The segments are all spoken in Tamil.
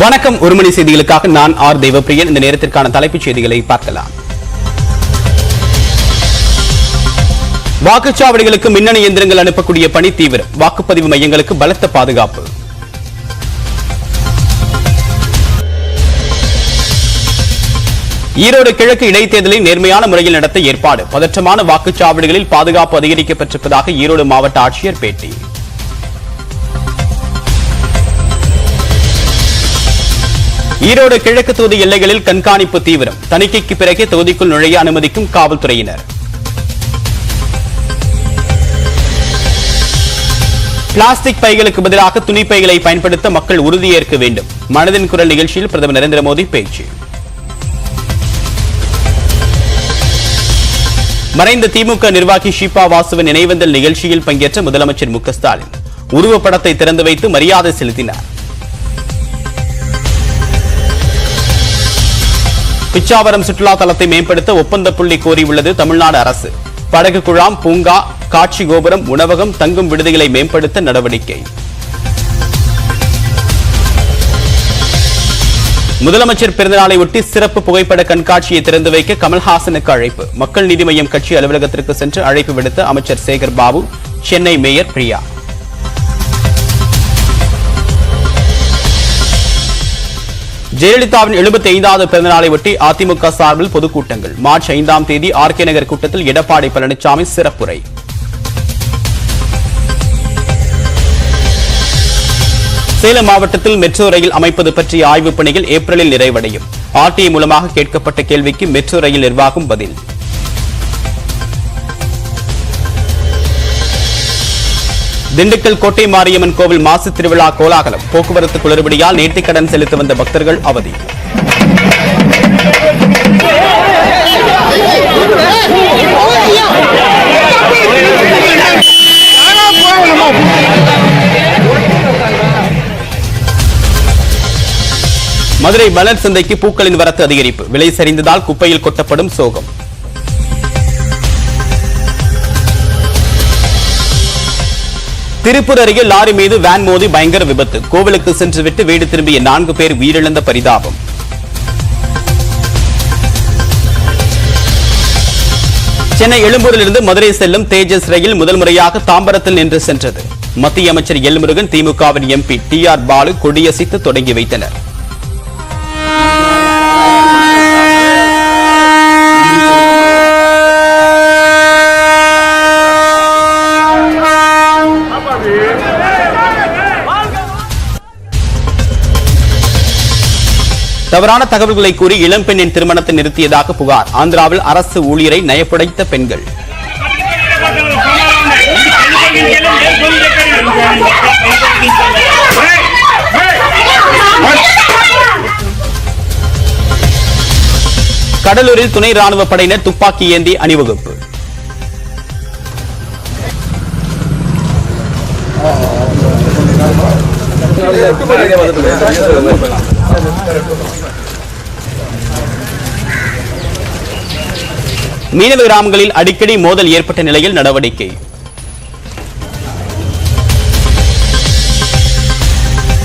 வணக்கம். ஒரு மணி செய்திகளுக்காக நான் ஆர் தேவப்பிரியன். இந்த நேரத்திற்கான தலைப்புச் செய்திகளை பார்க்கலாம். வாக்குச்சாவடிகளுக்கு மின்னணு இயந்திரங்கள் அனுப்பக்கூடிய பணி தீவிரம். வாக்குப்பதிவு மையங்களுக்கு பலத்த பாதுகாப்பு. ஈரோடு கிழக்கு இடைத்தேர்தலை நேர்மையான முறையில் நடத்த ஏற்பாடு. பதற்றமான வாக்குச்சாவடிகளில் பாதுகாப்பு அதிகரிக்கப்பட்டிருப்பதாக ஈரோடு மாவட்ட ஆட்சியர் பேட்டி. ஈரோடு கிழக்கு தொகுதி எல்லைகளில் கண்காணிப்பு தீவிரம். தணிக்கைக்கு பிறகே தொகுதிக்குள் நுழைய அனுமதிக்கும் காவல்துறையினர். பிளாஸ்டிக் பைகளுக்கு பதிலாக துணி பைகளை பயன்படுத்த மக்கள் உறுதியேற்க வேண்டும். மனதின் குரல் நிகழ்ச்சியில் பிரதமர் நரேந்திர மோடி பேச்சு. மறைந்த திமுக நிர்வாகி ஷிபா வாசுவின் நினைவேந்தல் நிகழ்ச்சியில் பங்கேற்ற முதலமைச்சர் மு க ஸ்டாலின் உருவப்படத்தை திறந்து வைத்து மரியாதை செலுத்தினார். பிச்சாவரம் சுற்றுலா தலத்தை மேம்படுத்த ஒப்பந்த புள்ளி கோரியுள்ளது தமிழ்நாடு அரசு. படகு குழாம், பூங்கா, காட்சி கோபுரம், உணவகம், தங்கும் விடுதிகளை மேம்படுத்த நடவடிக்கை. முதலமைச்சர் பிறந்தநாளை ஒட்டி சிறப்பு புகைப்பட கண்காட்சியை திறந்து வைக்க கமல்ஹாசனுக்கு அழைப்பு. மக்கள் நீதி மய்யம் கட்சி அலுவலகத்திற்கு சென்று அழைப்பு விடுத்த அமைச்சர் சேகர் பாபு, சென்னை மேயர் பிரியா. ஜெயலலிதாவின் 75வது பிறந்தநாளை ஒட்டி அதிமுக சார்பில் பொதுக்கூட்டங்கள். மார்ச் 5ஆம் தேதி ஆர்கே நகர் கூட்டத்தில் எடப்பாடி பழனிசாமி சிறப்புரை. சேலம் மாவட்டத்தில் மெட்ரோ ரயில் அமைப்பது பற்றிய ஆய்வுப் பணிகள் ஏப்ரலில் நிறைவடையும். ஆர்டிஐ மூலமாக கேட்கப்பட்ட கேள்விக்கு மெட்ரோ ரயில் நிர்வாகம் பதில். திண்டுக்கல் கோட்டை மாரியம்மன் கோவில் மாசி திருவிழா கோலாகலம். போக்குவரத்து குளறுபடியால் நேர்த்திக்கடன் செலுத்த வந்த பக்தர்கள் அவதி. மதுரை மலர் சந்தைக்கு பூக்களின் வரத்து அதிகரிப்பு. விலை சரிந்ததால் குப்பையில் கொட்டப்படும் சோகம். திருப்பூர் அருகே லாரி மீது வேன் மோதி பயங்கர விபத்து. கோவிலுக்கு சென்றுவிட்டு வீடு திரும்பிய 4 பேர் உயிரிழந்த பரிதாபம். சென்னை எழும்பூரிலிருந்து மதுரை செல்லும் தேஜஸ் ரயில் முதல் முறையாக தாம்பரத்தில் நின்று சென்றது. மத்திய அமைச்சர் எல் முருகன், திமுகவின் எம்பி TR பாலு கொடியசைத்து தொடங்கி வைத்தனர். தவறான தகவல்களை கூறி இளம்பெண்ணின் திருமணத்தை நிறுத்தியதாக புகார். ஆந்திராவில் அரசு ஊழியரை நயப்புடைத்த பெண்கள். கடலூரில் துணை ராணுவ படையினர் துப்பாக்கி ஏந்தி அணிவகுப்பு. மீனவ கிராமங்களில் அடிக்கடி மோதல் ஏற்பட்ட நிலையில் நடவடிக்கை.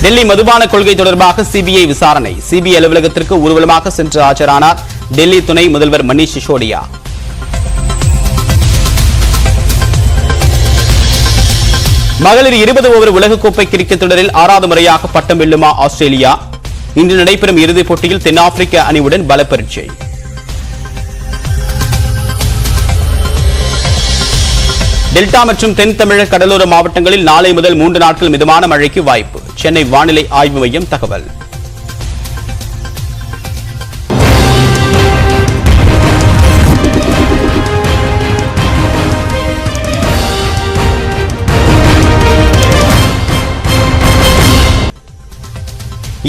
டெல்லி மதுபான கொள்கை தொடர்பாக சிபிஐ விசாரணை. சிபிஐ அலுவலகத்திற்கு ஊர்வலமாக சென்று ஆஜரானார் டெல்லி துணை முதல்வர் மணீஷ் சிசோடியா. மகளிர் 20 ஓவர் உலகக்கோப்பை கிரிக்கெட் தொடரில் 6வது முறையாக பட்டம் வெல்லுமா ஆஸ்திரேலியா? இன்று நடைபெறும் இறுதிப் போட்டியில் தென்னாப்பிரிக்க அணியுடன் பல பரீட்சை. டெல்டா மற்றும் தென் தமிழக கடலோர மாவட்டங்களில் நாளை முதல் 3 நாட்கள் மிதமான மழைக்கு வாய்ப்பு. சென்னை வானிலை ஆய்வு மையம் தகவல்.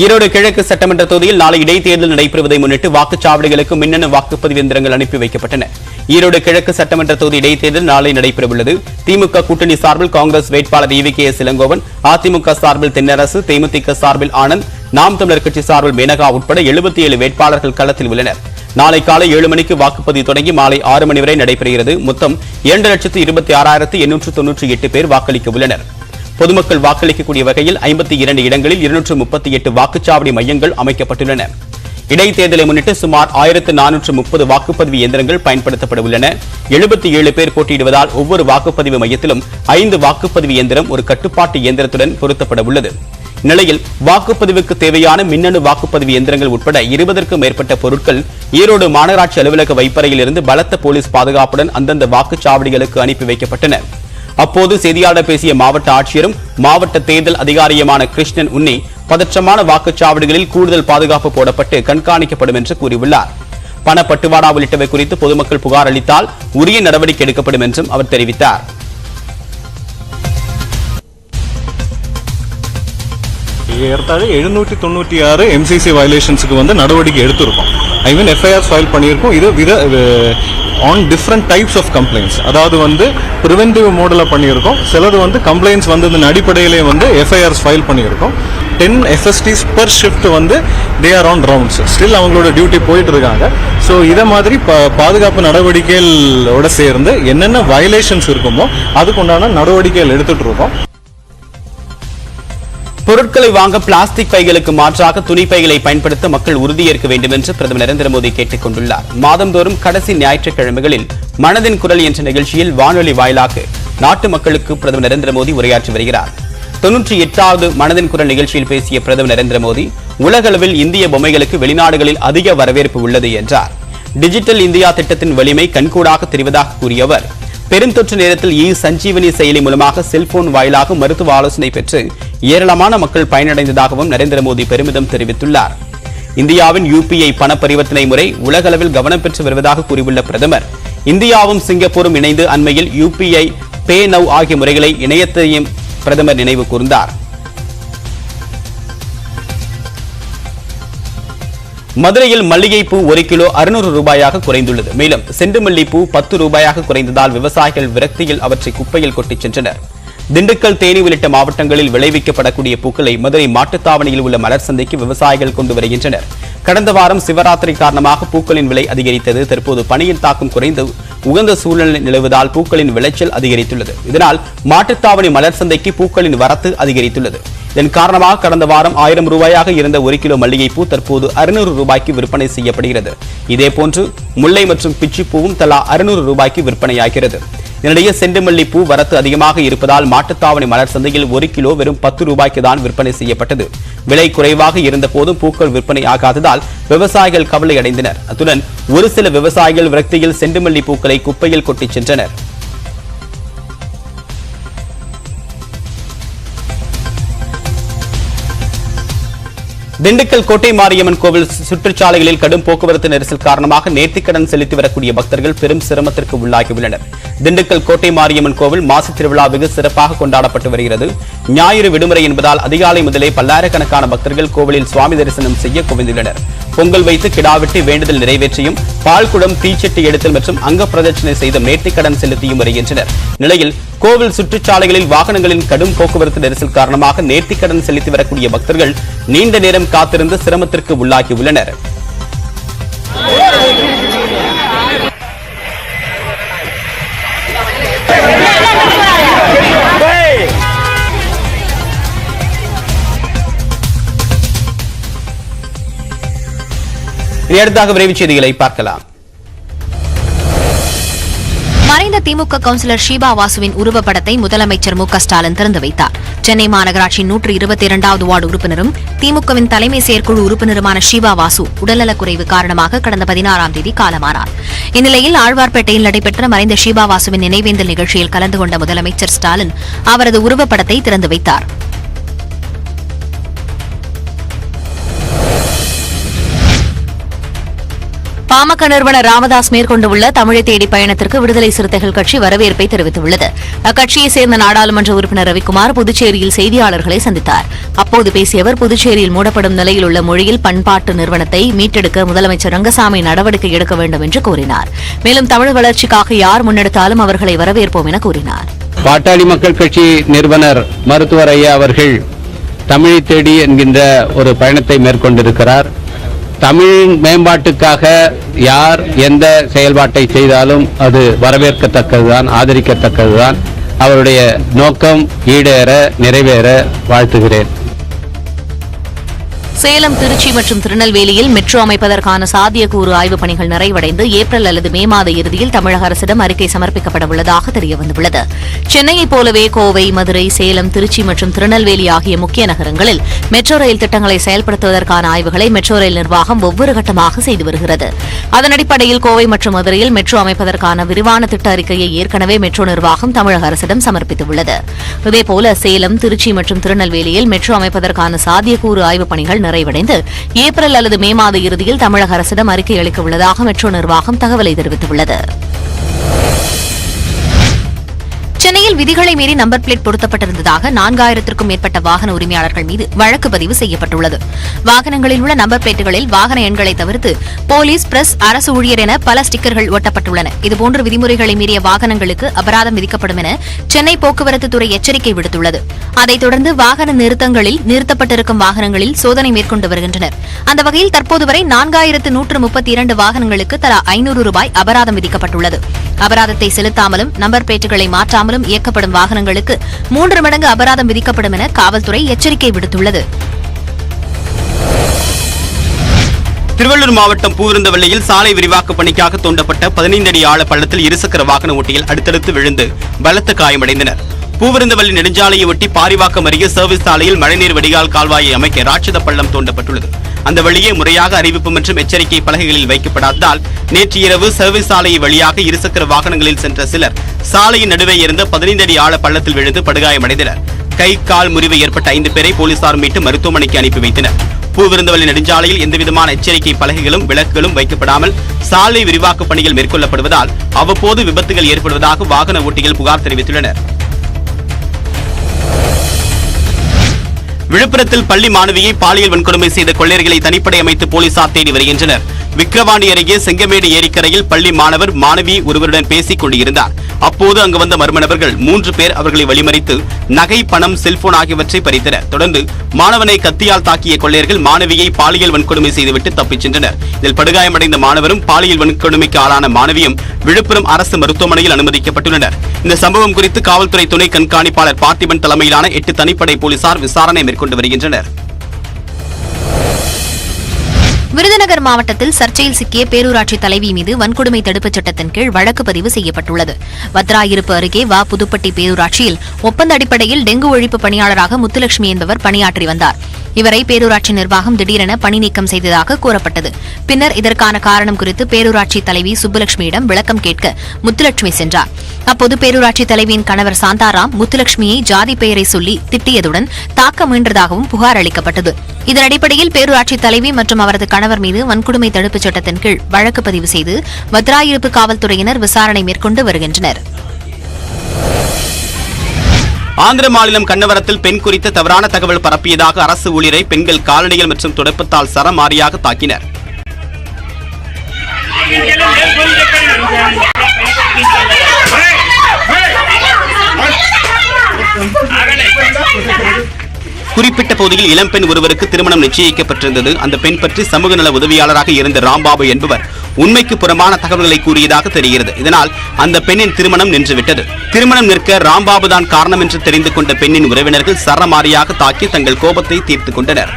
ஈரோடு கிழக்கு சட்டமன்ற தொகுதியில் நாளை இடைத்தேர்தல் நடைபெறுவதை முன்னிட்டு வாக்குச்சாவடிகளுக்கு மின்னணு வாக்குப்பதிவு இயந்திரங்கள் அனுப்பி வைக்கப்பட்டன. ஈரோடு கிழக்கு சட்டமன்ற தொகுதி இடைத்தேர்தல் நாளை நடைபெறவுள்ளது. திமுக கூட்டணி சார்பில் காங்கிரஸ் வேட்பாளர் EVKS இளங்கோவன், அதிமுக சார்பில் தென்னரசு, தேமுதிக சார்பில் ஆனந்த், நாம் தமிழர் கட்சி சார்பில் மேனகா உட்பட 77 வேட்பாளர்கள் களத்தில் உள்ளனர். நாளை காலை 7 மணிக்கு வாக்குப்பதிவு தொடங்கி மாலை 6 மணி வரை நடைபெறுகிறது. மொத்தம் 2,26,898 பேர் வாக்களிக்க உள்ளனர். பொதுமக்கள் வாக்களிக்கக்கூடிய வகையில் 52 இடங்களில் 238 வாக்குச்சாவடி மையங்கள் அமைக்கப்பட்டுள்ளன. இடைத்தேர்தலை முன்னிட்டு சுமார் 1430 வாக்குப்பதிவு இயந்திரங்கள் பயன்படுத்தப்பட உள்ளன. 77 பேர் போட்டியிடுவதால் ஒவ்வொரு வாக்குப்பதிவு மையத்திலும் 5 வாக்குப்பதிவு இயந்திரம் ஒரு கட்டுப்பாட்டு இயந்திரத்துடன் பொருத்தப்பட உள்ளது. இந்நிலையில் வாக்குப்பதிவுக்கு தேவையான மின்னணு வாக்குப்பதிவு இயந்திரங்கள் உட்பட 20க்கும் மேற்பட்ட பொருட்கள் ஈரோடு மாநகராட்சி அலுவலக வைப்பறையில் இருந்து பலத்த போலீஸ் பாதுகாப்புடன் அந்தந்த வாக்குச்சாவடிகளுக்கு அனுப்பி வைக்கப்பட்டன. அப்போது செய்தியாளர் பேசிய மாவட்ட ஆட்சியரும் மாவட்ட தேர்தல் அதிகாரியுமான கிருஷ்ணன் உன்னி பதற்றமான வாக்குச்சாவடிகளில் கூடுதல் பாதுகாப்பு போடப்பட்டு கண்காணிக்கப்படும் என்று கூறியுள்ளார். பணப்பட்டுவாடா உள்ளிட்டவை குறித்து பொதுமக்கள் புகார் அளித்தால் உரிய நடவடிக்கை எடுக்கப்படும் என்றும் அவர் தெரிவித்தார். ஏறத்தாழ 796 MCC வயலேஷன்ஸுக்கு நடவடிக்கை எடுத்திருக்கோம். ஐ மீன் எஃப்ஐஆர் ஃபைல் பண்ணியிருக்கோம். இது on different types of complaints. அதாவது ப்ரிவென்டிவ் மோடில் பண்ணியிருக்கோம். சிலது கம்ப்ளைண்ட்ஸ் வந்ததன் அடிப்படையிலே எஃப்ஐஆர்ஸ் ஃபைல் பண்ணியிருக்கோம். 10 FSTs per shift they are on rounds. Still அவங்களோட டியூட்டி போயிட்டு இருக்காங்க. ஸோ இதை மாதிரி பாதுகாப்பு நடவடிக்கைகளோட சேர்ந்து என்னென்ன வயலேஷன்ஸ் இருக்குமோ அதுக்குண்டான நடவடிக்கைகள் எடுத்துட்டு இருக்கோம். பொருட்களை வாங்க பிளாஸ்டிக் பைகளுக்கு மாற்றாக துணி பைகளை பயன்படுத்த மக்கள் உறுதியேற்க வேண்டும் என்று பிரதமர் நரேந்திர மோடி கேட்டுக் கொண்டுள்ளார். மாதந்தோறும் கடைசி ஞாயிற்றுக்கிழமைகளில் மனதின் குரல் என்ற நிகழ்ச்சியில் வானொலி வாயிலாக நாட்டு மக்களுக்கு பிரதமர் நரேந்திர மோடி உரையாற்றி வருகிறார். 98வது மனதின் குரல் நிகழ்ச்சியில் பேசிய பிரதமர் நரேந்திர மோடி உலகளவில் இந்திய பொம்மைகளுக்கு வெளிநாடுகளில் அதிக வரவேற்பு உள்ளது என்றார். டிஜிட்டல் இந்தியா திட்டத்தின் வலிமை கண்கூடாக தெரிவதாக கூறிய அவர் பெருந்தொற்று நேரத்தில் சஞ்சீவனி செயலி மூலமாக செல்போன் வாயிலாக மருத்துவ ஆலோசனை பெற்று ஏராளமான மக்கள் பயனடைந்ததாகவும் நரேந்திர மோடி பெருமிதம் தெரிவித்துள்ளார். இந்தியாவின் UPI பண பரிவர்த்தனை முறை உலகளவில் கவனம் பெற்று வருவதாக கூறியுள்ள பிரதமர் இந்தியாவும் சிங்கப்பூரும் இணைந்து அண்மையில் UPI பே நவ் ஆகிய முறைகளை இணையத்தையும் பிரதமர் நினைவு கூர்ந்தார். மதுரையில் மல்லிகைப்பூ 1 கிலோ 600 ரூபாயாக குறைந்துள்ளது. மேலும் செண்டுமல்லிப்பூ 10 ரூபாயாக குறைந்ததால் விவசாயிகள் விரக்தியில் அவற்றை குப்பையில் கொட்டிச் சென்றனர். திண்டுக்கல், தேனி உள்ளிட்ட மாவட்டங்களில் விளைவிக்கப்படக்கூடிய பூக்களை மதுரை மாட்டுத்தாவணியில் உள்ள மலர் சந்தைக்கு விவசாயிகள் கொண்டு வருகின்றனர். கடந்த வாரம் சிவராத்திரி காரணமாக பூக்களின் விலை அதிகரித்தது. தற்போது பனியின் தாக்கம் குறைந்து உகந்த சூழ்நிலை நிலவுவதால் பூக்களின் விளைச்சல் அதிகரித்துள்ளது. இதனால் மாட்டுத்தாவணி மலர் சந்தைக்கு பூக்களின் வரத்து அதிகரித்துள்ளது. இதன் காரணமாக கடந்த வாரம் 1000 ரூபாயாக இருந்த 1 கிலோ மல்லிகைப்பூ தற்போது 600 ரூபாய்க்கு விற்பனை செய்யப்படுகிறது. இதேபோன்று முல்லை மற்றும் பிச்சிப்பூவும் தலா 600 ரூபாய்க்கு விற்பனையாகிறது. இதனிடையே செண்டுமல்லிப்பூ வரத்து அதிகமாக இருப்பதால் மாட்டுத்தாவணி மலர் சந்தையில் 1 கிலோ வெறும் 10 ரூபாய்க்கு தான் விற்பனை செய்யப்பட்டது. விலை குறைவாக இருந்த போதும் பூக்கள் விற்பனை ஆகாததால் விவசாயிகள் கவலை அடைந்தனர். அத்துடன் ஒரு சில விவசாயிகள் விரக்தியில் செண்டுமல்லி பூக்களை குப்பையில் கொட்டிச் சென்றனர். திண்டுக்கல் கோட்டை மாரியம்மன் கோவில் சுற்றுச்சாலைகளில் கடும் போக்குவரத்து நெரிசல் காரணமாக நேர்த்திக்கடன் செலுத்தி வரக்கூடிய பக்தர்கள் பெரும் சிரமத்திற்கு உள்ளாகியுள்ளனர். திண்டுக்கல் கோட்டை மாரியம்மன் கோவில் மாசி திருவிழா வெகு சிறப்பாக கொண்டாடப்பட்டு வருகிறது. ஞாயிறு விடுமுறை என்பதால் அதிகாலை முதலே பல்லாயிரக்கணக்கான பக்தர்கள் கோவிலில் சுவாமி தரிசனம் செய்ய குவிந்துள்ளனர். பொங்கல் வைத்து கிடாவிட்டு வேண்டுதல் நிறைவேற்றியும் பால்குடம், தீச்சட்டி எடுத்தல் மற்றும் அங்க பிரதட்சணை செய்தும் நேர்த்திக்கடன் செலுத்தியும் வருகின்றனர். நிலையில் கோவில் சுற்றுச்சாலைகளில் வாகனங்களின் கடும் போக்குவரத்து நெரிசல் காரணமாக நேர்த்திக்கடன் செலுத்தி வரக்கூடிய பக்தர்கள் நீண்ட நேரம் காத்திருந்து சிரமத்திற்கு உள்ளாகியுள்ளனர். அடுத்தாக விரைவுச் செய்திகளை பார்க்கலாம். மறைந்த திமுக கவுன்சிலர் ஷீபா வாசுவின் உருவப்படத்தை முதலமைச்சர் மு.க. ஸ்டாலின் திறந்து வைத்தார். சென்னை மாநகராட்சியின் 122வது வார்டு உறுப்பினரும் திமுகவின் தலைமை செயற்குழு உறுப்பினருமான ஷீபா வாசு உடல்நலக்குறைவு காரணமாக கடந்த 16ஆம் தேதி காலமானார். இந்நிலையில் ஆழ்வார்பேட்டையில் நடைபெற்ற மறைந்த ஷீபா வாசுவின் நினைவேந்தல் நிகழ்ச்சியில் கலந்து கொண்ட முதலமைச்சர் ஸ்டாலின் அவரது உருவப்படத்தை திறந்து வைத்தார். பாமக நிறுவனர் ராமதாஸ் மேற்கொண்டுள்ள தமிழை தேடி பயணத்திற்கு விடுதலை சிறுத்தைகள் கட்சி வரவேற்பை தெரிவித்துள்ளது. அக்கட்சியைச் சேர்ந்த நாடாளுமன்ற உறுப்பினர் ரவிக்குமார் புதுச்சேரியில் செய்தியாளர்களை சந்தித்தார். அப்போது பேசிய அவர் புதுச்சேரியில் மூடப்படும் நிலையில் உள்ள மொழியில் பண்பாட்டு நிறுவனத்தை மீட்டெடுக்க முதலமைச்சர் ரங்கசாமி நடவடிக்கை எடுக்க வேண்டும் என்று கூறினார். மேலும் தமிழ் வளர்ச்சிக்காக யார் முன்னெடுத்தாலும் அவர்களை வரவேற்போம் என கூறினார். பாட்டாளி மக்கள் கட்சி நிறுவனர் மருத்துவர் ஐயா அவர்கள் தமிழை தேடி என்கின்ற ஒரு பயணத்தை மேற்கொண்டிருக்கிறார். தமிழின் மேம்பாட்டுக்காக யார் எந்த செயல்பாட்டை செய்தாலும் அது வரவேற்கத்தக்கதுதான், ஆதரிக்கத்தக்கதுதான். அவருடைய நோக்கம் ஈடேற நிறைவேற வாழ்த்துகிறேன். சேலம், திருச்சி மற்றும் திருநெல்வேலியில் மெட்ரோ அமைப்பதற்கான சாத்தியக்கூறு ஆய்வுப் பணிகள் நிறைவடைந்து ஏப்ரல் அல்லது மே மாத இறுதியில் தமிழக அரசிடம் அறிக்கை சமர்ப்பிக்கப்பட உள்ளதாக தெரியவந்துள்ளது. சென்னையைப் போலவே கோவை, மதுரை, சேலம், திருச்சி மற்றும் திருநெல்வேலி ஆகிய முக்கிய நகரங்களில் மெட்ரோ ரயில் திட்டங்களை செயல்படுத்துவதற்கான ஆய்வுகளை மெட்ரோ ரயில் நிர்வாகம் ஒவ்வொரு கட்டமாக செய்து வருகிறது. அதன் அடிப்படையில் கோவை மற்றும் மதுரையில் மெட்ரோ அமைப்பதற்கான விரிவான திட்ட அறிக்கையை ஏற்கனவே மெட்ரோ நிர்வாகம் தமிழக அரசிடம் சமர்ப்பித்துள்ளது. இதேபோல சேலம், திருச்சி மற்றும் திருநெல்வேலியில் மெட்ரோ அமைப்பதற்கான சாத்தியக்கூறு ஆய்வுப் பணிகள் நிறைவடைந்து ஏப்ரல் அல்லது மே மாத இறுதியில் தமிழக அரசிடம் அறிக்கை அளிக்க உள்ளதாக மெட்ரோ நிர்வாகம் தகவலை தெரிவித்துள்ளது. சென்னையில் விதிகளை மீறி நம்பர் பிளேட் பொருத்தப்பட்டிருந்ததாக 4000க்கும் மேற்பட்ட வாகன உரிமையாளர்கள் மீது வழக்கு பதிவு செய்யப்பட்டுள்ளது. வாகனங்களில் உள்ள நம்பர் பிளேட்டுகளில் வாகன எண்களை தவிர்த்து போலீஸ், பிரஸ், அரசு ஊழியர் என பல ஸ்டிக்கர்கள் ஒட்டப்பட்டுள்ளன. இதுபோன்ற விதிமுறைகளை மீறிய வாகனங்களுக்கு அபராதம் விதிக்கப்படும் என சென்னை போக்குவரத்து துறை எச்சரிக்கை விடுத்துள்ளது. அதைத் தொடர்ந்து வாகன நிறுத்தங்களில் நிறுத்தப்பட்டிருக்கும் வாகனங்களில் சோதனை மேற்கொண்டு வருகின்றனர். அந்த வகையில் தற்போது வரை 4132 வாகனங்களுக்கு தலா 500 ரூபாய் அபராதம் விதிக்கப்பட்டுள்ளது. அபராதத்தை செலுத்தாமலும் நம்பர் பிளேட்டுகளை மாற்றாமலும் இயக்கப்படும் வாகனங்களுக்கு 3 மடங்கு அபராதம் விதிக்கப்படும் என காவல்துறை எச்சரிக்கை விடுத்துள்ளது. திருவள்ளூர் மாவட்டம் பூவிருந்தவல்லியில் சாலை விரிவாக்க பணிக்காக தோண்டப்பட்ட 15 அடி ஆழ பள்ளத்தில் இருசக்கர வாகன ஓட்டிகள் அடுத்தடுத்து விழுந்து பலத்த காயமடைந்தனர். பூவிருந்தவல்லி நெடுஞ்சாலையை ஒட்டி பாரிவாக்கம் அருகே சர்வீஸ் சாலையில் மழைநீர் வடிகால் கால்வாயை அமைக்க ராட்சத பள்ளம் தோண்டப்பட்டுள்ளது. அந்த வழியே முறையாக அறிவிப்பு மற்றும் எச்சரிக்கை பலகைகளில் வைக்கப்படாததால் நேற்று இரவு சர்வீஸ் சாலை வழியாக இருசக்கர வாகனங்களில் சென்ற சிலர் சாலையின் நடுவே இருந்த 15 அடி ஆழ பள்ளத்தில் விழுந்து படுகாயமடைந்தனர். கை, கால் முறிவு ஏற்பட்ட 5 பேரை போலீசார் மீட்டு மருத்துவமனைக்கு அனுப்பி வைத்தனர். பூவிருந்தவல்லி நெடுஞ்சாலையில் எந்தவிதமான எச்சரிக்கை பலகைகளும் விளக்குகளும் வைக்கப்படாமல் சாலை விரிவாக்க பணிகள் மேற்கொள்ளப்படுவதால் அவ்வப்போது விபத்துகள் ஏற்படுவதாக வாகன ஓட்டிகள் புகார் தெரிவித்துள்ளனர். விழுப்புரத்தில் பள்ளி மாணவியை பாலியல் வன்கொடுமை செய்த கொள்ளையர்களை தனிப்படை அமைத்து போலீசார் தேடி வருகின்றனர். விக்கிரவாண்டி அருகே செங்கமேடு ஏரிக்கரையில் பள்ளி மாணவர் மாணவி ஒருவருடன் பேசிக் கொண்டிருந்தார். அப்போது அங்கு வந்த மர்ம நபர்கள் 3 பேர் அவர்களை வழிமறித்து நகை, பணம், செல்போன் ஆகியவற்றை பறித்தனர். தொடர்ந்து மாணவனை கத்தியால் தாக்கிய கொள்ளையர்கள் மாணவியை பாலியல் வன்கொடுமை செய்துவிட்டு தப்பிச் சென்றனர். இதில் படுகாயமடைந்த மாணவரும் பாலியல் வன்கொடுமைக்கு ஆளான மாணவியும் விழுப்புரம் அரசு மருத்துவமனையில் அனுமதிக்கப்பட்டுள்ளனர். இந்த சம்பவம் குறித்து காவல்துறை துணை கண்காணிப்பாளர் பார்த்திபன் தலைமையிலான 8 தனிப்படை போலீசார் விசாரணை மேற்கொண்டு வருகின்றனர். விருதுநகர் மாவட்டத்தில் சர்ச்சையில் சிக்கிய பேரூராட்சி தலைவி மீது வன்கொடுமை தடுப்புச் சட்டத்தின் கீழ் வழக்கு பதிவு செய்யப்பட்டுள்ளது. வத்ராயிருப்பு அருகே புதுப்பட்டி பேரூராட்சியில் ஒப்பந்த அடிப்படையில் டெங்கு ஒழிப்பு பணியாளராக முத்துலட்சுமி என்பவர் பணியாற்றி வந்தார். இவரை பேரூராட்சி நிர்வாகம் திடீரென பணி நீக்கம் செய்ததாக கூறப்பட்டது. பின்னர் இதற்கான காரணம் குறித்து பேரூராட்சி தலைவி சுப்புலட்சுமியிடம் விளக்கம் கேட்க முத்துலட்சுமி சென்றார். அப்போது பேரூராட்சி தலைவியின் கணவர் சாந்தாராம் முத்துலட்சுமியை ஜாதி பெயரை சொல்லி திட்டியதுடன் தாக்க முயன்றதாகவும் புகார் அளிக்கப்பட்டது. இதன் அடிப்படையில் பேரூராட்சி தலைவி மற்றும் அவரது கணவர் மீது வன்கொடுமை தடுப்புச் சட்டத்தின் கீழ் வழக்கு பதிவு செய்து வத்ராயிருப்பு காவல்துறையினர் விசாரணை மேற்கொண்டு வருகின்றனர். ஆந்திர மாநிலம் கண்ணவரத்தில் பெண் குறித்த தவறான தகவல் பரப்பியதாக அரசு ஊழியரை பெண்கள் காலணிகள் மற்றும் துடைப்பத்தால் சரமாரியாக தாக்கினர். குறிப்பிட்ட பகுதியில் இளம்பெண் ஒருவருக்கு திருமணம் நிச்சயிக்கப்பட்டிருந்தது. அந்த பெண் பற்றி சமூக நல உதவியாளராக இருந்த ராம்பாபு என்பவர் உண்மைக்கு புறம்பான தகவல்களை கூறியதாக தெரிகிறது. இதனால் அந்த பெண்ணின் திருமணம் நின்றுவிட்டது. திருமணம் நிற்க ராம்பாபு தான் காரணம் என்று தெரிந்து கொண்ட பெண்ணின் உறவினர்கள் சரமாரியாக தாக்கி தங்கள் கோபத்தை தீர்த்துக் கொண்டனர்.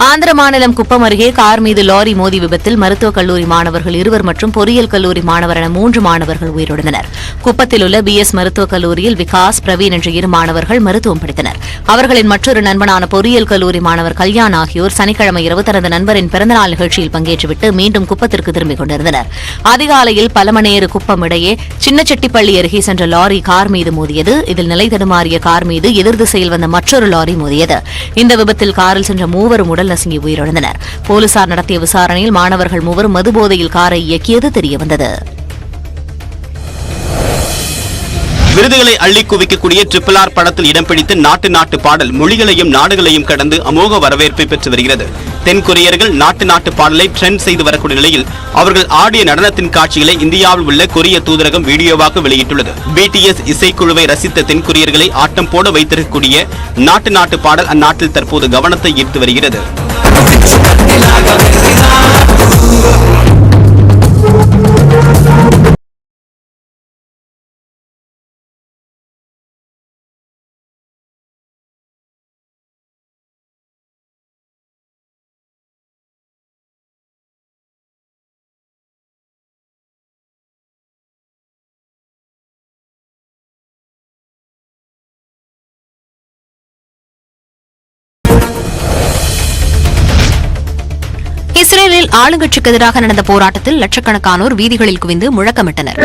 ஆந்திர மாநிலம் குப்பம் அருகே கார் மீது லாரி மோதி விபத்தில் மருத்துவக் கல்லூரி மாணவர்கள் 2 மற்றும் பொறியியல் கல்லூரி மாணவர் என 3 மாணவர்கள் உயிரிழந்தனர். குப்பத்தில் உள்ள BS மருத்துவக் கல்லூரியில் விகாஸ், பிரவீன் என்ற 2 மாணவர்கள் மருத்துவம் படித்தனர். அவர்களின் மற்றொரு நண்பனான பொறியியல் கல்லூரி மாணவர் கல்யாண் ஆகியோர் சனிக்கிழமை இரவு தனது நண்பரின் பிறந்தநாள் நிகழ்ச்சியில் பங்கேற்றுவிட்டு மீண்டும் குப்பத்திற்கு திரும்பிக் கொண்டிருந்தனர். அதிகாலையில் பலமனேறு குப்பம் இடையே சின்னச்செட்டிப்பள்ளி அருகே சென்ற லாரி கார் மீது மோதியது. இதில் நிலை தடுமாறிய கார் மீது எதிர் திசையில் வந்த மற்றொரு லாரி மோதியது. இந்த விபத்தில் காரில் சென்ற 3 உடல் நசுங்கி உயிரிழந்தனர். போலீசார் நடத்திய விசாரணையில் மாணவர்கள் 3 மதுபோதையில் காரை இயக்கியது தெரியவந்தது. விருதுகளை அள்ளி குவிக்கக்கூடிய RRR படத்தில் இடம் பிடித்து நாட்டு பாடல் மொழிகளையும் நாடுகளையும் கடந்து அமோக வரவேற்பை பெற்று வருகிறது. தென்கொரியர்கள் நாட்டு பாடலை ட்ரெண்ட் செய்து வரக்கூடிய நிலையில் அவர்கள் ஆடிய நடனத்தின் காட்சிகளை இந்தியாவில் உள்ள கொரிய தூதரகம் வீடியோவாக வெளியிட்டுள்ளது. BTS இசைக்குழுவை ரசித்த தென்கொரியர்களை ஆட்டம் போட வைத்திருக்கக்கூடிய நாட்டு பாடல் அந்நாட்டில் தற்போது கவனத்தை ஈர்த்து வருகிறது. இஸ்ரேலில் ஆளுங்கட்சிக்கு எதிராக நடந்த போராட்டத்தில் லட்சக்கணக்கானோர் வீதிகளில் குவிந்து முழக்கமிட்டனர்.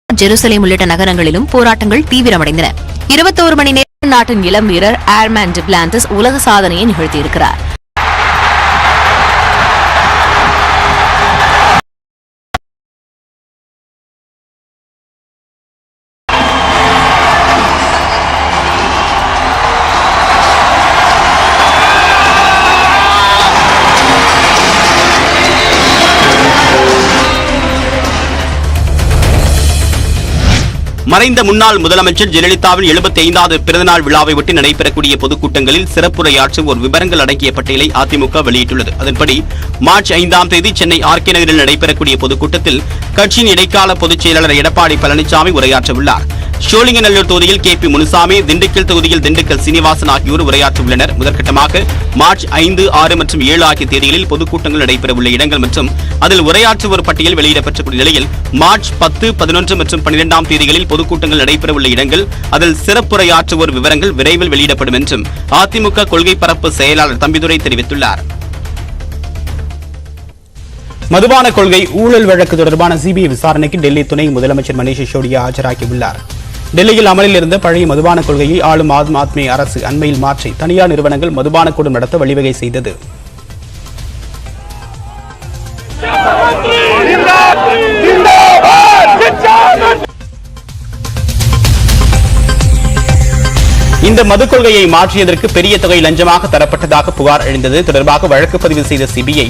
ஜெருசலேம் உள்ளிட்ட நகரங்களிலும் போராட்டங்கள் தீவிரமடைந்தன. 21 மணி நேரம் நாட்டின் இளம் வீரர் ஏர்மேன் டிப்லாண்டிஸ் உலக சாதனையை நிகழ்த்தியிருக்கிறார். மறைந்த முன்னாள் முதலமைச்சர் ஜெயலலிதாவின் 75வது பிறந்தநாள் விழாவை ஒட்டி நடைபெறக்கூடிய பொதுக்கூட்டங்களில் சிறப்புரையாற்றுவோர் விவரங்கள் அடங்கிய பட்டியலை அதிமுக வெளியிட்டுள்ளது. அதன்படி மார்ச் 5ஆம் தேதி சென்னை ஆர்கே நகரில் நடைபெறக்கூடிய பொதுக்கூட்டத்தில் கட்சியின் இடைக்கால பொதுச் செயலாளர் எடப்பாடி பழனிசாமி உரையாற்றவுள்ளார். சோழிங்கநல்லூர் தொகுதியில் KP முனுசாமி, திண்டுக்கல் தொகுதியில் திண்டுக்கல் சீனிவாசன் ஆகியோர் உரையாற்றவுள்ளனர். முதற்கட்டமாக மார்ச் 5, 6 மற்றும் 7 ஆகிய தேதிகளில் பொதுக்கூட்டங்கள் நடைபெறவுள்ள இடங்கள் மற்றும் அதில் உரையாற்றுவோர் பட்டியல் வெளியிடப்பட்டுள்ள நிலையில் மார்ச் 10, 11 மற்றும் 12ஆம் தேதிகளில் பொதுக்கூட்டங்கள் நடைபெறவுள்ள இடங்கள், அதில் சிறப்புரையாற்றுவோர் விவரங்கள் விரைவில் வெளியிடப்படும் என்றும் அதிமுக கொள்கை பரப்பு செயலாளர் தம்பிதுரை தெரிவித்துள்ளார். மதுபான கொள்கை ஊழல் வழக்கு தொடர்பான CBI விசாரணைக்கு டெல்லி துணை முதலமைச்சர் மணீஷ் சிசோடியா ஆஜராகியுள்ளார். டெல்லியில் அமலில் இருந்த பழைய மதுபான கொள்கையை ஆளும் ஆம் ஆத்மி அரசு அண்மையில் மாற்றி தனியார் நிறுவனங்கள் மதுபான கூடம் நடத்த வழிவகை செய்தது. இந்த மது கொள்கையை மாற்றியதற்கு பெரிய தொகை லஞ்சமாக தரப்பட்டதாக புகார் எழுந்தது. தொடர்பாக வழக்கு பதிவு செய்த CBI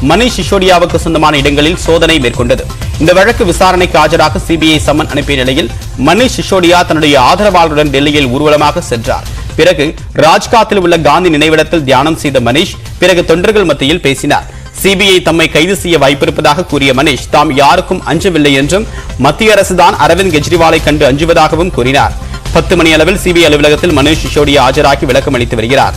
மணீஷ் சிசோடியாவுக்கு சொந்தமான இடங்களில் சோதனை மேற்கொண்டது. இந்த வழக்கு விசாரணைக்கு ஆஜராக CBI சம்மன் அனுப்பிய நிலையில் மணீஷ் சிசோடியா தன்னுடைய ஆதரவாளருடன் டெல்லியில் ஊர்வலமாக சென்றார். பிறகு ராஜ்காத்தில் உள்ள காந்தி நினைவிடத்தில் தியானம் செய்த மணீஷ் பிறகு தொண்டர்கள் மத்தியில் பேசினார். CBI தம்மை கைது செய்ய வாய்ப்பிருப்பதாக கூறிய மணீஷ் தாம் யாருக்கும் அஞ்சவில்லை என்றும் மத்திய அரசுதான் அரவிந்த் கெஜ்ரிவாலை கண்டு அஞ்சுவதாகவும் கூறினார். 10 மணி அளவில் CBI அலுவலகத்தில் மணீஷ் சிசோடியா ஆஜராகி விளக்கம் அளித்து வருகிறார்.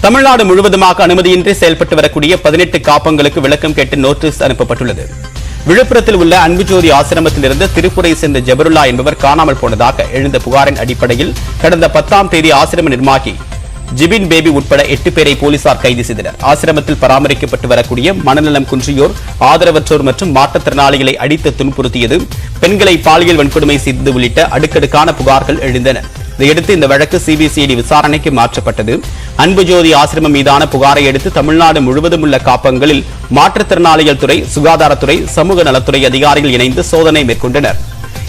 தமிழ்நாடு முழுவதுமாக அனுமதியின்றி செயல்பட்டு வரக்கூடிய 18 காப்பங்களுக்கு விளக்கம் கேட்டு நோட்டீஸ் அனுப்பப்பட்டுள்ளது. விழுப்புரத்தில் உள்ள அன்புஜோதி ஆசிரமத்திலிருந்து திருப்புரை சேர்ந்த ஜபருல்லா என்பவர் காணாமல் போனதாக எழுந்த புகாரின் அடிப்படையில் கடந்த 10ஆம் தேதி ஆசிரம நிர்வாகி ஜிபின் பேபி உட்பட 8 பேரை போலீசார் கைது செய்தனர். ஆசிரமத்தில் பராமரிக்கப்பட்டு வரக்கூடிய மனநலம் குன்றியோர், ஆதரவற்றோர் மற்றும் மாற்றுத்திறனாளிகளை அடித்து துன்புறுத்தியது, பெண்களை பாலியல் வன்கொடுமை செய்தது உள்ளிட்ட அடுக்கடுக்கான புகார்கள் எழுந்தன. இதையடுத்து இந்த வழக்கு CBCID விசாரணைக்கு மாற்றப்பட்டது. அன்புஜோதி ஆசிரமம் மீதான புகாரை அடுத்து தமிழ்நாடு முழுவதும் உள்ள காப்பகங்களில் மாற்றுத்திறனாளிகள் துறை, சுகாதாரத்துறை, சமூக நலத்துறை அதிகாரிகள் இணைந்து சோதனை மேற்கொண்டனர்.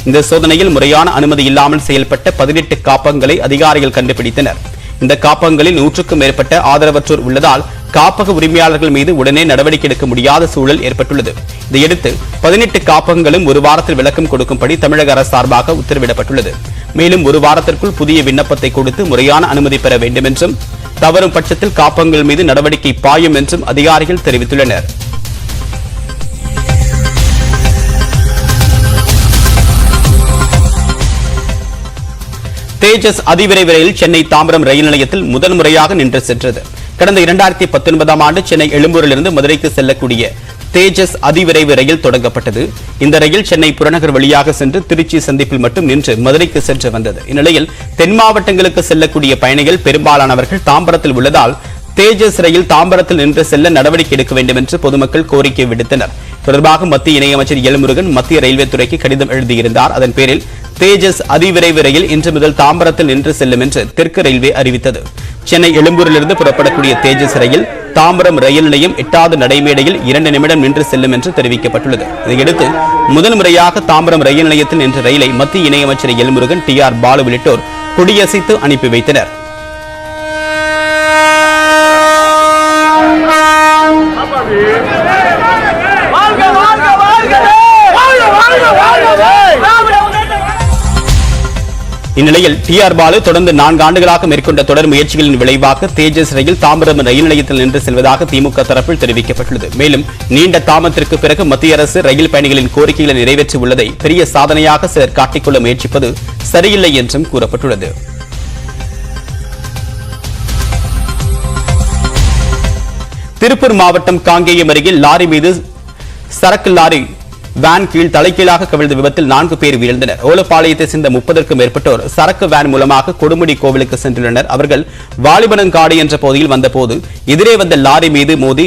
இந்த சோதனையில் முறையான அனுமதி இல்லாமல் செயல்பட்ட 18 காப்பகங்களை அதிகாரிகள் கண்டுபிடித்தனர். இந்த காப்பகங்களில் 100க்கும் மேற்பட்ட ஆதரவற்றோர் உள்ளதால் காப்பக உரிமையாளர்கள் மீது உடனே நடவடிக்கை எடுக்க முடியாத சூழல் ஏற்பட்டுள்ளது. இதையடுத்து 18 காப்பகங்களும் ஒரு வாரத்தில் விளக்கம் கொடுக்கும்படி தமிழக அரசு சார்பாக உத்தரவிடப்பட்டுள்ளது. மேலும் ஒரு வாரத்திற்குள் புதிய விண்ணப்பத்தை கொடுத்து முறையான அனுமதி பெற வேண்டும் என்றும், தவறும் பட்சத்தில் காப்பகங்கள் மீது நடவடிக்கை பாயும் என்றும் அதிகாரிகள் தெரிவித்துள்ளனர். தேஜஸ் அதிவிரைவு ரயில் சென்னை தாம்பரம் ரயில் நிலையத்தில் முதல் முறையாக நின்று சென்றது. கடந்த 2019ஆம் ஆண்டு சென்னை எழும்பூரிலிருந்து மதுரைக்கு செல்லக்கூடிய தேஜஸ் அதிவிரைவு ரயில் தொடங்கப்பட்டது. இந்த ரயில் சென்னை புறநகர் வழியாக சென்று திருச்சி சந்திப்பில் மட்டும் நின்று மதுரைக்கு சென்று வந்தது. இந்நிலையில் தென் மாவட்டங்களுக்கு செல்லக்கூடிய பயணிகள் பெரும்பாலானவர்கள் தாம்பரத்தில் உள்ளதால் தேஜஸ் ரயில் தாம்பரத்தில் நின்று செல்ல நடவடிக்கை எடுக்க வேண்டும் என்று பொதுமக்கள் கோரிக்கை விடுத்தனர். தொடர்பாக மத்திய இணையமைச்சர் எல் முருகன் மத்திய ரயில்வே துறைக்கு கடிதம் எழுதியிருந்தார். அதன் பேரில் தேஜஸ் அதிவிரைவு ரயில் இன்று முதல் தாம்பரத்தில் நின்று செல்லும் என்று தெற்கு ரயில்வே அறிவித்தது. சென்னை எழும்பூரிலிருந்து புறப்படக்கூடிய தேஜஸ் ரயில் தாம்பரம் ரயில் நிலையம் 8வது நடைமேடையில் 2 நிமிடம் நின்று செல்லும் என்று தெரிவிக்கப்பட்டுள்ளது. இதையடுத்து முதல் முறையாக தாம்பரம் ரயில் நிலையத்தில் நின்ற ரயிலை மத்திய இணையமைச்சர் எல் முருகன், TR பாலு உள்ளிட்டோர் கொடியசைத்து அனுப்பி வைத்தனர். இந்நிலையில் TR பாலு தொடர்ந்து 4 ஆண்டுகளாக மேற்கொண்ட தொடர் முயற்சிகளின் விளைவாக தேஜஸ் ரயில் தாம்பரம் ரயில் நிலையத்தில் நின்று செல்வதாக திமுக தரப்பில் தெரிவிக்கப்பட்டுள்ளது. மேலும் நீண்ட தாமதத்திற்கு பிறகு மத்திய அரசு ரயில் பயணிகளின் கோரிக்கைகளை நிறைவேற்றி உள்ளதை பெரிய சாதனையாக சிலர் காட்டிக்கொள்ள முயற்சிப்பது சரியில்லை என்றும் கூறப்பட்டுள்ளது. திருப்பூர் மாவட்டம் காங்கேயம் அருகே லாரி மீது சரக்கு லாரி வேன் கீழ் தலைகீழாக கவிழ்ந்த விபத்தில் 4 பேர் உயிரிழந்தனர். ஓலப்பாளையத்தை சேர்ந்த 30க்கும் மேற்பட்டோர் சரக்கு வேன் மூலமாக கொடுமுடி கோவிலுக்கு சென்றுள்ளனர். அவர்கள் வாலிபனங்காடு என்ற பகுதியில் வந்தபோது எதிரே வந்த லாரி மீது மோதி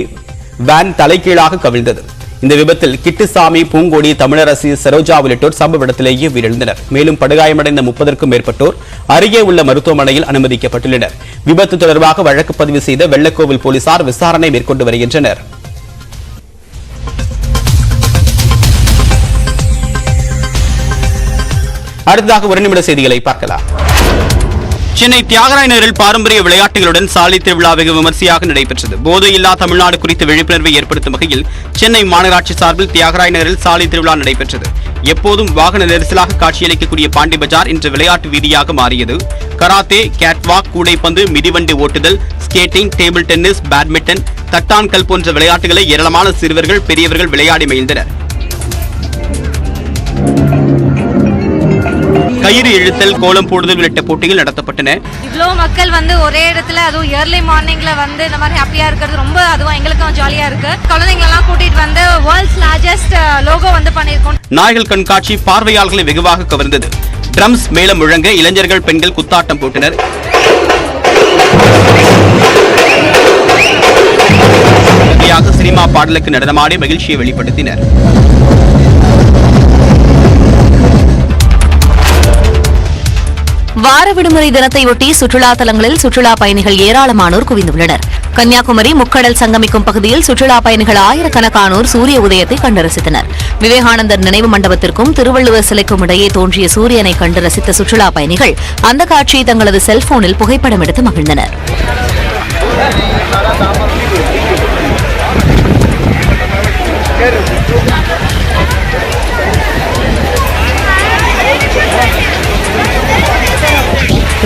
வேன் தலைகீழாக கவிழ்ந்தது. இந்த விபத்தில் கிட்டுசாமி, பூங்கோடி, தமிழரசி, சரோஜா உள்ளிட்டோர் சம்பவ இடத்திலேயே உயிரிழந்தனர். மேலும் படுகாயமடைந்த 30க்கும் மேற்பட்டோர் அருகே உள்ள மருத்துவமனையில் அனுமதிக்கப்பட்டுள்ளனர். விபத்து தொடர்பாக வழக்கு பதிவு செய்த வெள்ளக்கோவில் போலீசார் விசாரணை மேற்கொண்டு வருகின்றனர். அடுத்ததாக 1 நிமிட செய்திகளை பார்க்கலாம். சென்னை தியாகராய நகரில் பாரம்பரிய விளையாட்டுகளுடன் சாலை திருவிழா வெகு விமர்சையாக நடைபெற்றது. போதையில்லா தமிழ்நாடு குறித்த விழிப்புணர்வை ஏற்படுத்தும் வகையில் சென்னை மாநகராட்சி சார்பில் தியாகராய நகரில் சாலை திருவிழா நடைபெற்றது. எப்போதும் வாகன நெரிசலாக காட்சியளிக்கக்கூடிய பாண்டி பஜார் இன்று விளையாட்டு வீதியாக மாறியது. கராத்தே, கேட்வாக், கூடைப்பந்து, மிதிவண்டி ஓட்டுதல், ஸ்கேட்டிங், டேபிள் டென்னிஸ், பேட்மிண்டன், தட்டான்கல் போன்ற விளையாட்டுகளை ஏராளமான சிறுவர்கள், பெரியவர்கள் விளையாடி மகிழ்ந்தனர். கயிறு இழுத்தல், கோலம் போடுதல் உள்ளிட்ட போட்டிகள் நடத்தப்பட்டன. இவ்வளோ மக்கள் ஒரே இடத்துல, அதுவும் இயர்லி மார்னிங்ல இந்த மாதிரி ஹாப்பியா இருக்கிறது ரொம்ப, அதுவும் எங்களுக்கும் ஜாலியா இருக்கு. குழந்தைங்களெல்லாம் கூட்டிட்டு வேர்ல்ட்ஸ் லார்ஜஸ்ட் லோகோ பண்ணியிருக்கோம். நாய்கள் கண்காட்சி பார்வையாளர்களை வெகுவாக கவர்ந்தது. ட்ரம்ஸ் மேளம் முழங்க இளைஞர்கள், பெண்கள் குத்தாட்டம் போட்டனர். சினிமா பாடலுக்கு நடனமாடி மகிழ்ச்சியை வெளிப்படுத்தினர். வார விடுமுறை தினத்தையொட்டி சுற்றுலா தலங்களில் சுற்றுலா பயணிகள் ஏராளமானோர் குவிந்துள்ளனர். கன்னியாகுமரி முக்கடல் சங்கமிக்கும் பகுதியில் சுற்றுலா பயணிகள் ஆயிரக்கணக்கானோர் சூரிய உதயத்தை கண்டு ரசித்தனர். விவேகானந்தர் நினைவு மண்டபத்திற்கும் திருவள்ளுவர் சிலைக்கும் இடையே தோன்றிய சூரியனை கண்டு ரசித்த சுற்றுலா பயணிகள் அந்த காட்சியை தங்களது செல்போனில் புகைப்படம் எடுத்து மகிழ்ந்தனர்.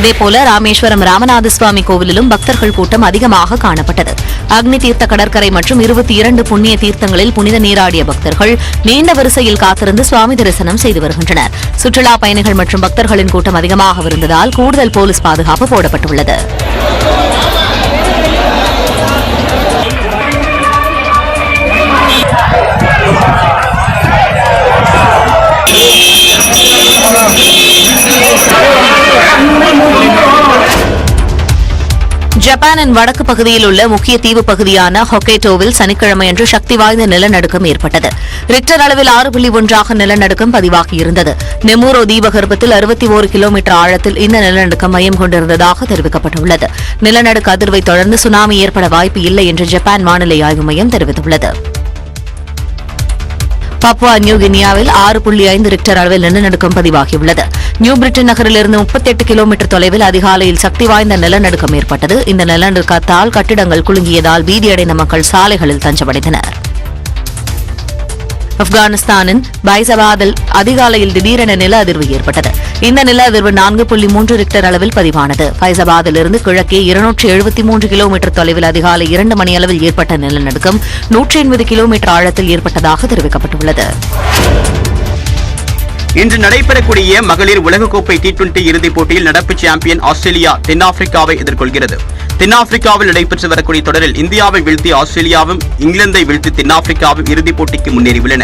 இதேபோல ராமேஸ்வரம் ராமநாத சுவாமி கோவிலிலும் பக்தர்கள் கூட்டம் அதிகமாக காணப்பட்டது. அக்னி தீர்த்த கடற்கரை மற்றும் 22 புண்ணிய தீர்த்தங்களில் புனித நீராடிய பக்தர்கள் நீண்ட வரிசையில் காத்திருந்து சுவாமி தரிசனம் செய்து வருகின்றனர். சுற்றுலா பயணிகள் மற்றும் பக்தர்களின் கூட்டம் அதிகமாக இருந்ததால் கூடுதல் போலீஸ் பாதுகாப்பு போடப்பட்டுள்ளது. ஜப்பானின் வடக்கு பகுதியில் உள்ள முக்கிய தீவு பகுதியான ஹொக்கைட்டோவில் சனிக்கிழமையன்று சக்தி வாய்ந்த நிலநடுக்கம் ஏற்பட்டது. ரிக்டர் அளவில் 6.1 நிலநடுக்கம் பதிவாகியிருந்தது. நெமூரோ தீபகற்பத்தில் 61 கிலோமீட்டர் ஆழத்தில் இந்த நிலநடுக்கம் மையம் கொண்டிருந்ததாக தெரிவிக்கப்பட்டுள்ளது. நிலநடுக்க அதிர்வை தொடர்ந்து சுனாமி ஏற்பட வாய்ப்பு இல்லை என்று ஜப்பான் வானிலை ஆய்வு மையம் தெரிவித்துள்ளது. பப்புவா நியூ கினியாவில் 6.5 ரிக்டர் அளவில் நிலநடுக்கம் பதிவாகியுள்ளது. நியூ பிரிட்டன் நகரிலிருந்து 38 கிலோமீட்டர் தொலைவில் அதிகாலையில் சக்தி வாய்ந்த நிலநடுக்கம் ஏற்பட்டது. இந்த நிலநடுக்கத்தால் கட்டிடங்கள் குலுங்கியதால் பீதியடைந்த மக்கள் சாலைகளில் தஞ்சமடைந்தனர். ஆப்கானிஸ்தானின் பைசாபாத்தில் அதிகாலையில் திடீரென நில அதிர்வு ஏற்பட்டது. இந்த நில அதிர்வு 4.3 ரிக்டர் அளவில் பதிவானது. பைசாபாதிலிருந்து கிழக்கே 273 கிலோமீட்டர் தொலைவில் அதிகாலை 2 மணி அளவில் ஏற்பட்ட நிலநடுக்கம் 180 கிலோமீட்டர் ஆழத்தில் ஏற்பட்டதாக தெரிவிக்கப்பட்டுள்ளது. இன்று நடைபெறக்கூடிய மகளிர் உலகக்கோப்பை T20 இறுதிப் போட்டியில் நடப்பு சாம்பியன் ஆஸ்திரேலியா தென்னாப்பிரிக்காவை எதிர்கொள்கிறது. தென்னாப்பிரிக்காவில் நடைபெற்று வரக்கூடிய தொடரில் இந்தியாவை வீழ்த்தி ஆஸ்திரேலியாவும், இங்கிலாந்தை வீழ்த்தி தென்னாப்பிரிக்காவும் இறுதிப் போட்டிக்கு முன்னேறியுள்ளன.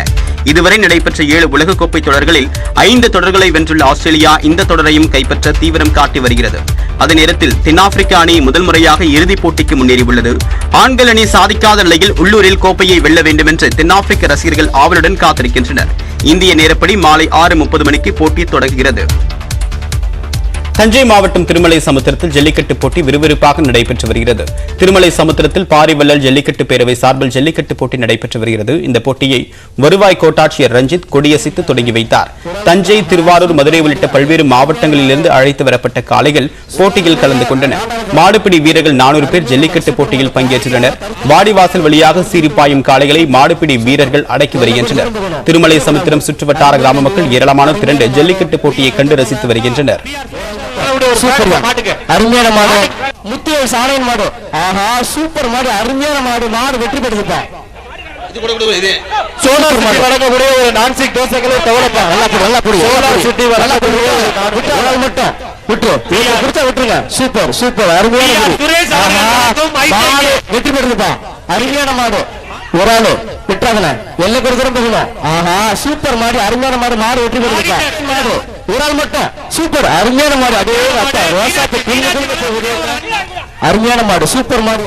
இதுவரை நடைபெற்ற 7 உலகக்கோப்பை தொடர்களில் 5 தொடர்களை வென்றுள்ள ஆஸ்திரேலியா இந்த தொடரையும் கைப்பற்ற தீவிரம் காட்டி வருகிறது. அதே நேரத்தில் தென்னாப்பிரிக்க அணி முதல் முறையாக இறுதிப் போட்டிக்கு முன்னேறியுள்ளது. ஆண்கள் அணி சாதிக்காத நிலையில் உள்ளூரில் கோப்பையை வெல்ல வேண்டும் என்று தென்னாப்பிரிக்க ரசிகர்கள் ஆவலுடன் காத்திருக்கின்றனர். இந்திய நேரப்படி மாலை 6:30 மணிக்கு போட்டி தொடங்குகிறது. தஞ்சை மாவட்டம் திருமலை சமுத்திரத்தில் ஜல்லிக்கட்டு போட்டி விறுவிறுப்பாக நடைபெற்று வருகிறது. திருமலை சமுத்திரத்தில் பாரிவள்ளல் ஜல்லிக்கட்டு பேரவை சார்பில் ஜல்லிக்கட்டு போட்டி நடைபெற்று வருகிறது. இந்த போட்டியை வருவாய் கோட்டாட்சியர் ரஞ்சித் கொடியசைத்து தொடங்கி வைத்தார். தஞ்சை, திருவாரூர், மதுரை உள்ளிட்ட பல்வேறு மாவட்டங்களிலிருந்து அழைத்து வரப்பட்ட காளைகள் போட்டியில் கலந்து கொண்டன. மாடுபிடி வீரர்கள் 400 பேர் ஜல்லிக்கட்டு போட்டியில் பங்கேற்றுள்ளனர். வாடிவாசல் வழியாக சீரிப்பாயும் காளைகளை மாடுபிடி வீரர்கள் அடக்கி வருகின்றனர். திருமலை சமுத்திரம் சுற்றுவட்டார கிராம மக்கள் ஏராளமானோர் திரண்டு ஜல்லிக்கட்டு போட்டியை கண்டு ரசித்து வருகின்றனர். அருமையான மாடு, முத்திய சாலையின் மாடு. ஆஹா, சூப்பர் மாடு, அருமையான மாடு. மாடு வெற்றி பெற்றிருப்பா. சோலார் சிட்டி வழங்கக்கூடிய ஒரு நான்சிக் தோசைகளை தவறப்பா. நல்லா குடி. சோலார் சிட்டி வழங்கக்கூடிய ஒரு மட்டும் விட்டுருங்க. சூப்பர் சூப்பர், அருமையான மாடு வெற்றி பெற்றிருப்பா. அருமையான மாடு. ஒரு ஆளு விட்டாங்கண்ணே, எல்லை கொடுக்குறோம் போகுங்க. ஆஹா, சூப்பர் மாடு, அருமையான மாடு. மாடு வெற்றி பெற்றிருப்பா. மாடு ஒரு ஆள் மட்டும். சூப்பர், அருமையான மாடு. அதே அருமையான மாடு, சூப்பர் மாடு.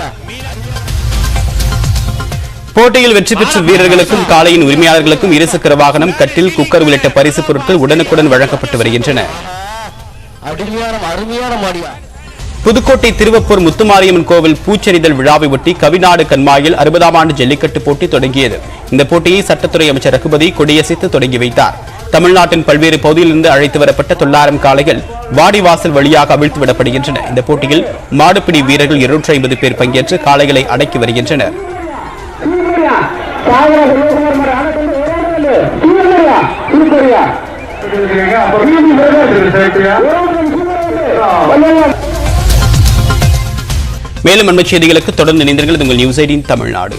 போட்டியில் வெற்றி பெற்ற வீரர்களுக்கும் காளையின் உரிமையாளர்களுக்கும் இருசக்கர வாகனம், கட்டில், குக்கர் உள்ளிட்ட பரிசு பொருட்கள் உடனுக்குடன் வழங்கப்பட்டு வருகின்றன. அருமையான மாடியா. புதுக்கோட்டை திருவப்பூர் முத்துமாரியம்மன் கோவில் பூச்செறிதல் விழாவை ஒட்டி கவிநாடு கண்மாயில் 60ஆம் ஆண்டு ஜல்லிக்கட்டு போட்டி தொடங்கியது. இந்த போட்டியை சட்டத்துறை அமைச்சர் ரகுபதி கொடியசைத்து தொடங்கி வைத்தார். தமிழ்நாட்டின் பல்வேறு பகுதியிலிருந்து அழைத்து வரப்பட்ட 900 காளைகள் வாடிவாசல் வழியாக அவிழ்த்து விடப்படுகின்றன. இந்த போட்டியில் மாடுபிடி வீரர்கள் 250 பேர் பங்கேற்று காளைகளை அடக்கி வருகின்றனர். மேலும் அண்மைச் செய்திகளுக்கு தொடர்ந்து இணைந்தீர்கள். உங்கள் நியூஸ் 18 தமிழ்நாடு.